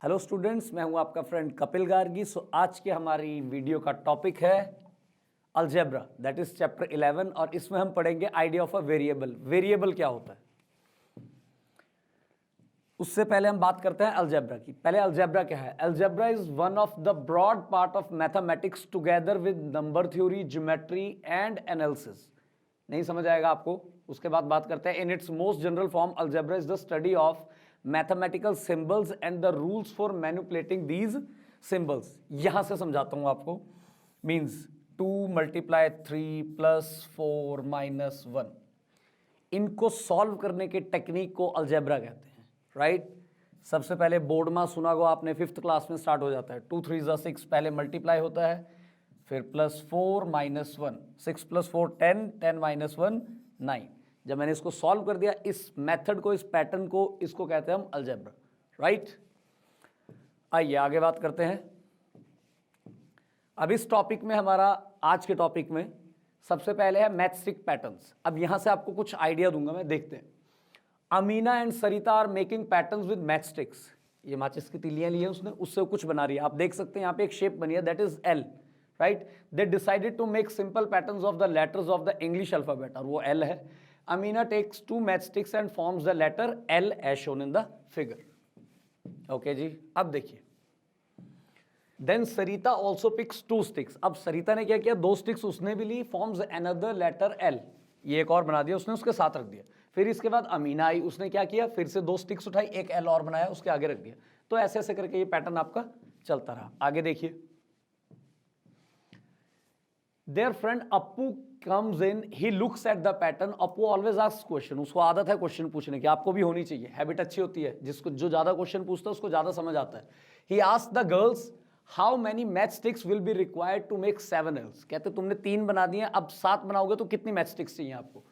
Hello students, मैं हूं आपका फ्रेंड कपिल गार्गी। आज के हमारी वीडियो का टॉपिक है अलजेब्रा, दैट इज चैप्टर 11, और इसमें हम पढ़ेंगे idea of a variable. Variable क्या होता है उससे पहले हम बात करते हैं अलजेब्रा की। पहले अलजेब्रा क्या है? Algebra is one of the broad part of mathematics together with number theory, geometry and analysis. नहीं समझ आएगा आपको, उसके बाद बात करते हैं। In its most general form, algebra is the study of mathematical symbols and the rules for manipulating these symbols. यहां से समझाता हूं आपको। मीन्स 2 × 3 + 4 - 1, इनको सॉल्व करने के टेक्निक को अलजेब्रा कहते हैं, राइट? सबसे पहले बोर्ड में सुना होगा आपने, 5th क्लास में स्टार्ट हो जाता है। 2 3 = 6, पहले मल्टीप्लाई होता है, फिर +4 - 1, 6 + 4 10, 10 - 1 9। जब मैंने इसको सॉल्व कर दिया, इस मेथड को, इस पैटर्न को, इसको कहते हैं हम अलजेब्रा, राइट? आइए आगे बात करते हैं। अब इस टॉपिक में, हमारा आज के टॉपिक में सबसे पहले है मैथस्टिक पैटर्न्स। अब यहां से आपको कुछ आइडिया दूंगा मैं, देखते हैं। Amina and Sarita are making patterns with matchsticks. ये माचिस की तीलियां ली है उसने, उससे कुछ बना रही है। आप देख सकते हैं यहाँ पे एक शेप बनी है, that is L, right? They decided to make simple patterns of the letters of the English alphabet, और वो एल है। Amina takes 2 matchsticks and forms the letter L as shown in the figure. Okay जी, अब देखिए। Then Sarita also picks 2 sticks. अब सरिता ने क्या किया, 2 स्टिक्स उसने भी ली, फॉर्म्स अनदर लेटर एल, ये एक और बना दिया उसने, उसके साथ रख दिया। फिर इसके बाद अमीना आई, उसने क्या किया, फिर से 2 स्टिक्स उठाई, एक एल और बनाया, उसके आगे रख दिया। तो ऐसे ऐसे करके ये पैटर्न आपका चलता रहा। आगे देखिए। There friend Appu comes in, he looks at the pattern. Appu always asks question, उसको आदत है क्वेश्चन पूछने की, आपको भी होनी चाहिए, हैबिट अच्छी होती है। जिसको जो ज्यादा क्वेश्चन पूछता है उसको ज्यादा समझ आता है। He asked the girls how many matchsticks will be required to make 7 Ls. कहते तुमने 3 बना दिए, अब 7 बनाओगे तो कितनी मैच स्टिक्स चाहिए आपको?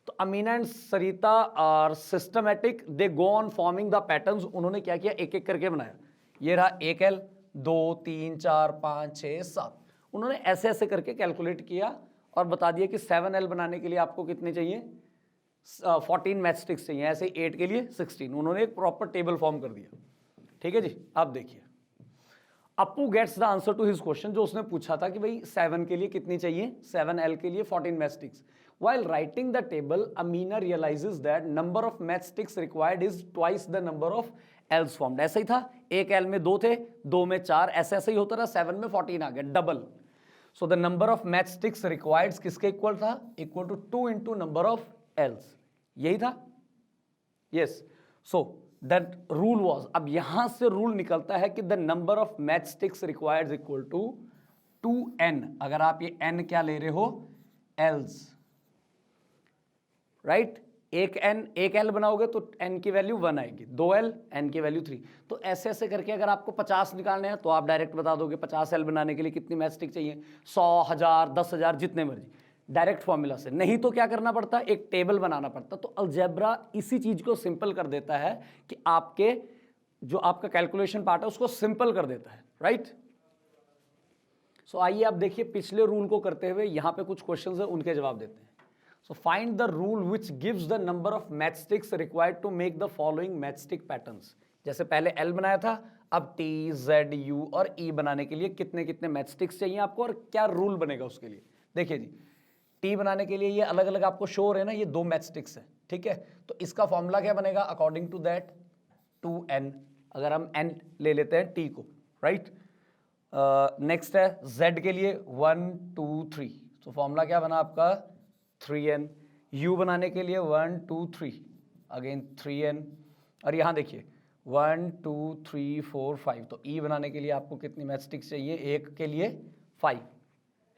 तो Amina and Sarita are systematic, they go on forming the patterns. उन्होंने क्या किया, एक एक करके बनाया। ये रहा 1 एल, 2 3 4 5 6 7। उन्होंने ऐसे ऐसे करके कैलकुलेट किया और बता दिया कि 7 एल बनाने के लिए आपको कितने चाहिए, 14 मैच स्टिक्स चाहिए। ऐसे 8 के लिए 16। उन्होंने एक प्रॉपर टेबल फॉर्म कर दिया। ठीक है जी, अब देखिए। Appu gets the answer to his question, जो उसने पूछा था कि भाई 7 के लिए कितनी चाहिए, 7 एल के लिए 14 match sticks. While writing the table, Amina realizes that number of matchsticks required is twice the number of L's formed. ऐसा ही था, एक L में 2 थे, 2 में 4, ऐसे ऐसे ही होता रहा। 7 में 14 आ गया, double. So the number of matchsticks required किसके इक्वल था? Equal to 2 × number of L's। यही था, yes. So that rule was, अब यहां से रूल निकलता है कि the number of matchsticks required equal to 2n। अगर आप ये n क्या ले रहे हो, L's, राइट? एक एल बनाओगे तो n की वैल्यू 1 आएगी, 2 एल, n की वैल्यू 3। तो ऐसे ऐसे करके अगर आपको 50 निकालने हैं तो आप डायरेक्ट बता दोगे 50 एल बनाने के लिए कितनी मैचस्टिक चाहिए, 100, 1000, 10,000, जितने मर्जी, डायरेक्ट फॉर्मूला से। नहीं तो क्या करना पड़ता, एक टेबल बनाना पड़ता। तो अलजेब्रा इसी चीज को सिंपल कर देता है कि आपके जो आपका कैलकुलेशन पार्ट है उसको सिंपल कर देता है, राइट? सो आइए आप देखिए, पिछले रूल को करते हुए यहां पे कुछ क्वेश्चन है, उनके जवाब देते हैं। So find the rule which gives the number of matchsticks required to make the following matchstick patterns. जैसे पहले L बनाया था, अब T, Z, U और E बनाने के लिए कितने कितने मैचस्टिक्स चाहिए आपको, और क्या रूल बनेगा उसके लिए। देखिए जी, T बनाने के लिए ये अलग अलग आपको शो हो रहे हैं ना, ये 2 मैचस्टिक्स है, ठीक है? तो इसका फॉर्मूला क्या बनेगा, अकॉर्डिंग टू दैट 2n। अगर हम n ले लेते हैं T को, राइट? नेक्स्ट है Z के लिए 1 2 3। तो फॉर्मूला क्या बना आपका, 3n। U बनाने के लिए 1 2 3, अगेन 3n। और यहाँ देखिए 1 2 3 4 5। तो E बनाने के लिए आपको कितनी मैचस्टिक्स चाहिए, 1 के लिए 5,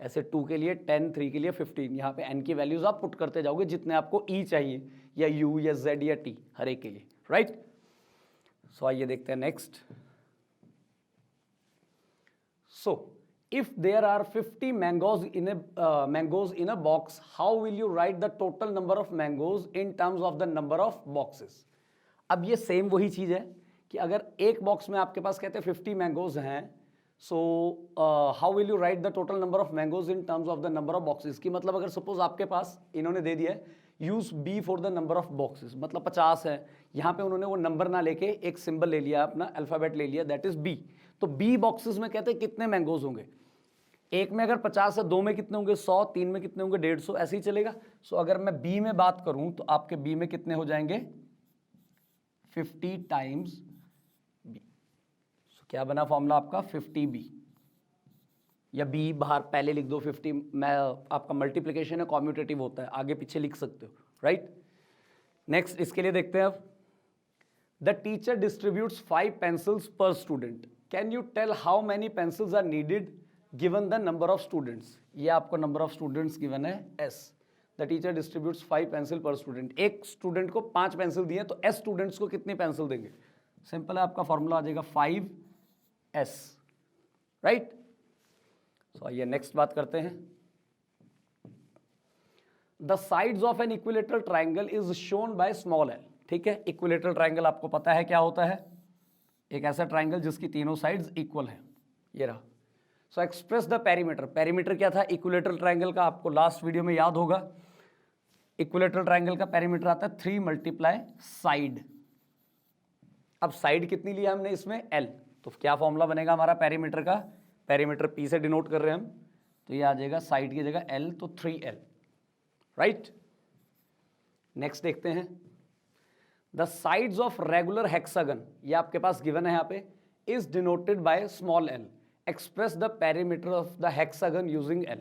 ऐसे 2 के लिए 10, 3 के लिए 15। यहाँ पे n की वैल्यूज आप पुट करते जाओगे जितने आपको E चाहिए, या U या Z या T, हर एक के लिए, राइट? सो आइए देखते हैं next. So if there are 50 mangoes in a box, how will you write the total number of mangoes in terms of the number of boxes? अब ये सेम वही चीज है कि अगर एक बॉक्स में आपके पास कहते हैं 50 मैंगोज हैं, so how will you right the total number of mangoes in terms of the number of boxes. की मतलब अगर सपोज आपके पास इन्होंने दे दिया है use b for the number of boxes, मतलब 50 है, यहाँ पे उन्होंने वो नंबर ना लेके एक सिंबल ले लिया, अपना अल्फाबेट ले लिया, दैट इज बी। तो बी बॉक्सेस में कहते हैं कितने मैंगोज होंगे, एक में अगर 50 है, दो में कितने होंगे 100, तीन में कितने होंगे 150, ऐसे ही चलेगा। सो अगर मैं बी में बात करूं तो आपके बी में कितने हो जाएंगे 50 टाइम्स बी। सो क्या बना फॉर्मूला आपका 50b, या बी बाहर पहले लिख दो 50, मैं आपका मल्टीप्लिकेशन है, कॉम्यूटेटिव होता है, आगे पीछे लिख सकते हो, राइट। नेक्स्ट इसके लिए देखते हैं अब, the teacher distributes 5 pencils per student, can you tell how many pencils are needed given the number of students. ये आपको नंबर ऑफ स्टूडेंट्स गिवन है s, the teacher distributes 5 pencil per student, एक student को 5 pencil दिए तो s students को कितनी pencil देंगे, सिंपल है, आपका फॉर्मूला आ जाएगा 5s, राइट। सो आइए नेक्स्ट बात करते हैं, the sides of an equilateral triangle is shown by small L. ठीक है, इक्विलेटरल ट्राइंगल आपको पता है क्या होता है, एक ऐसा ट्राइंगल जिसकी तीनों साइड्स इक्वल है, ये रहा। सो एक्सप्रेस द पेरीमीटर, पेरीमीटर क्या था इक्विलेटरल ट्राइंगल का, आपको लास्ट वीडियो में याद होगा, इक्विलेटरल ट्राइंगल का पेरीमीटर आता है 3 मल्टीप्लाई साइड। अब साइड कितनी लिया हमने इसमें l, तो क्या फॉर्मूला बनेगा हमारा पेरीमीटर का, पेरीमीटर p से डिनोट कर रहे हैं हम, तो ये आ जाएगा साइड की जगह l, तो 3l, राइट। नेक्स्ट देखते हैं, the sides of regular hexagon, ये आपके पास गिवन है यहाँ पे, is denoted by small l, express the perimeter of the hexagon using l।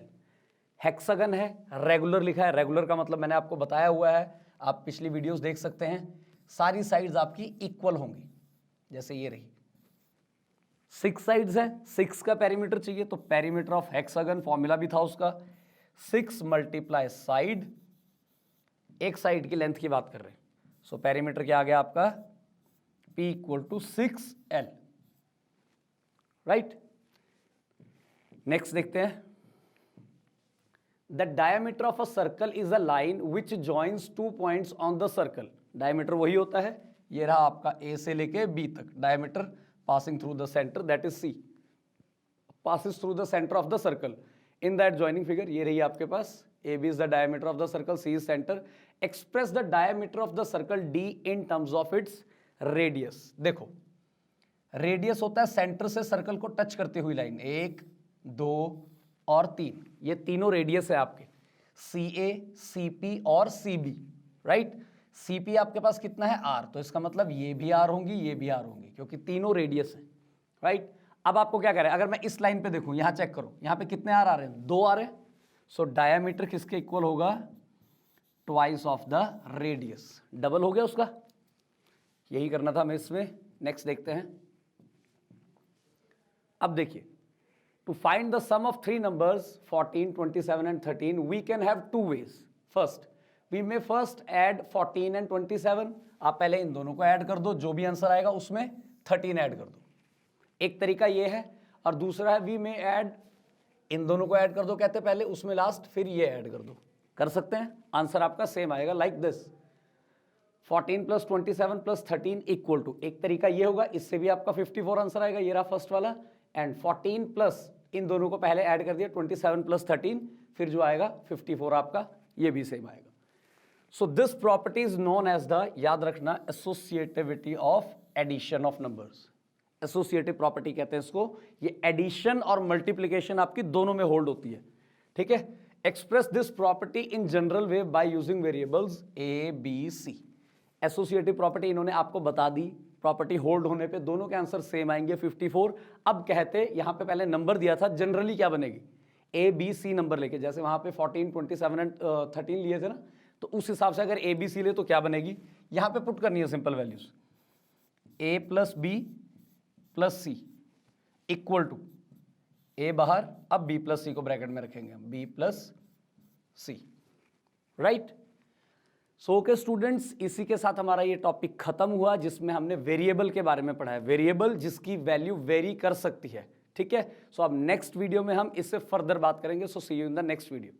Hexagon है, रेगुलर लिखा है, रेगुलर का मतलब मैंने आपको बताया हुआ है, आप पिछली वीडियोस देख सकते हैं, सारी साइड्स आपकी इक्वल होंगी, जैसे ये रही 6 साइड्स है, 6 का पेरीमीटर चाहिए, तो पेरीमीटर ऑफ हेक्सागन फॉर्मूला भी था उसका 6 मल्टीप्लाई साइड, एक साइड की लेंथ की बात कर रहे हैं, सो पेरीमीटर क्या आ गया आपका p equal to 6l, right. Next देखते हैं, the diameter of a circle is a line which joins 2 points on the circle. Diameter वही होता है, ये रहा आपका a से लेके b तक, diameter passing through the centre that is c, passes through the center of the circle in that joining figure, ये रही आपके पास, AB is the diameter of the circle, C is center, express the diameter of the circle D in terms of its radius। देखो radius होता है centre से circle को touch करती हुई लाइन, 1 2 और 3, ये तीनों रेडियस है आपके, CA CP और CB, राइट। CP आपके पास कितना है R, तो इसका मतलब ये भी R होंगी, ये भी R होंगी, क्योंकि तीनों रेडियस है, राइट। अब आपको क्या करें, अगर मैं इस लाइन पे देखूं, यहां चेक करो, यहां पे कितने आर आ रहे हैं, 2 आ रहे हैं, सो डायमीटर किसके इक्वल होगा, twice of the radius, double हो गया उसका, यही करना था हमें इसमें। नेक्स्ट देखते हैं, अब देखिए, to find the sum of 3 numbers 14 27 and 13 we can have 2 ways. First we may first add 14 and 27, आप पहले इन दोनों को ऐड कर दो, जो भी आंसर आएगा उसमें 13 ऐड कर दो, एक तरीका ये है, और दूसरा है वी में ऐड, इन दोनों को ऐड कर दो कहते पहले, उसमें लास्ट फिर ये ऐड कर दो, कर सकते हैं, आंसर आपका सेम आएगा like this, 14 plus 27 plus 13 equal to, एक तरीका ये होगा, इससे भी आपका 54 आंसर आएगा, ये रहा फर्स्ट वाला, एंड 14 प्लस इन दोनों को पहले ऐड कर दिया 27 प्लस 13, फिर जो आएगा 54 आपका, ये भी सेम आएगा। So this property is known as the, याद रखना, associativity of addition of numbers, associative property कहते हैं इसको, ये एडिशन और मल्टीप्लिकेशन आपकी दोनों में होल्ड होती है, ठीक है। Express this property in general way by using variables A B C. Associative property इन्होंने आपको बता दी, प्रॉपर्टी होल्ड होने पे दोनों के आंसर सेम आएंगे 54। अब कहते यहाँ पे पहले नंबर दिया था, जनरली क्या बनेगी, ए बी सी नंबर लेके, जैसे वहां पे 14 27 एंड 13 लिए थे ना, तो उस हिसाब से अगर ए बी सी ले तो क्या बनेगी, यहाँ पे पुट करनी है simple values, A plus B plus C equal to, A बाहर, अब बी प्लस सी को ब्रैकेट में रखेंगे हम, बी प्लस सी, राइट। सो ओके स्टूडेंट्स, इसी के साथ हमारा ये टॉपिक खत्म हुआ, जिसमें हमने वेरिएबल के बारे में पढ़ा है, वेरिएबल जिसकी वैल्यू वेरी कर सकती है, ठीक है। सो अब नेक्स्ट वीडियो में हम इससे फर्दर बात करेंगे, so see you in the next video.